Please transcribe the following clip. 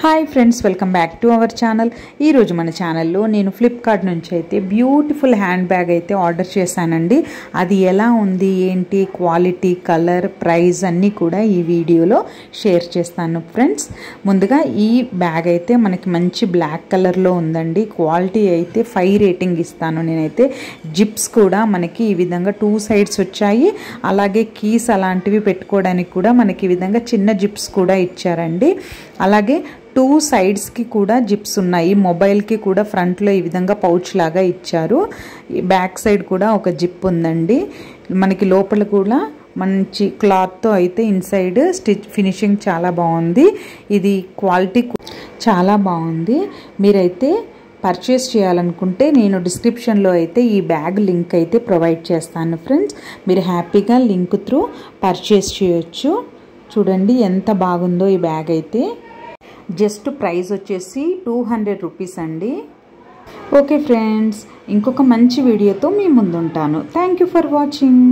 Hi friends, welcome back to our channel. ఈరోజు మన ఛానల్లో నేను ఫ్లిప్కార్ట్ నుంచి అయితే బ్యూటిఫుల్ హ్యాండ్ బ్యాగ్ అయితే ఆర్డర్ చేశానండి. అది ఎలా ఉంది, ఏంటి, క్వాలిటీ, కలర్, ప్రైస్ అన్నీ కూడా ఈ వీడియోలో షేర్ చేస్తాను ఫ్రెండ్స్. ముందుగా ఈ బ్యాగ్ అయితే మనకి మంచి బ్లాక్ కలర్లో ఉందండి. క్వాలిటీ అయితే 5 రేటింగ్ ఇస్తాను నేనైతే. జిప్స్ కూడా మనకి ఈ విధంగా 2 సైడ్స్ వచ్చాయి. అలాగే కీస్ అలాంటివి పెట్టుకోవడానికి కూడా మనకి ఈ విధంగా చిన్న జిప్స్ కూడా ఇచ్చారండి. అలాగే 2 సైడ్స్కి కూడా జిప్స్ ఉన్నాయి. మొబైల్కి కూడా ఫ్రంట్లో ఈ విధంగా పౌచ్ లాగా ఇచ్చారు. బ్యాక్ సైడ్ కూడా ఒక జిప్ ఉందండి. మనకి లోపల కూడా మంచి క్లాత్తో అయితే ఇన్సైడ్ స్టిచ్ ఫినిషింగ్ చాలా బాగుంది. ఇది క్వాలిటీ చాలా బాగుంది. మీరైతే పర్చేస్ చేయాలనుకుంటే నేను డిస్క్రిప్షన్లో అయితే ఈ బ్యాగ్ లింక్ అయితే ప్రొవైడ్ చేస్తాను ఫ్రెండ్స్. మీరు హ్యాపీగా లింక్ త్రూ పర్చేస్ చేయొచ్చు. చూడండి ఎంత బాగుందో ఈ బ్యాగ్ అయితే. జస్ట్ ప్రైస్ వచ్చేసి 200 రూపీస్ అండి. ఓకే ఫ్రెండ్స్, ఇంకొక మంచి వీడియోతో మీ ముందుంటాను. Thank you for watching.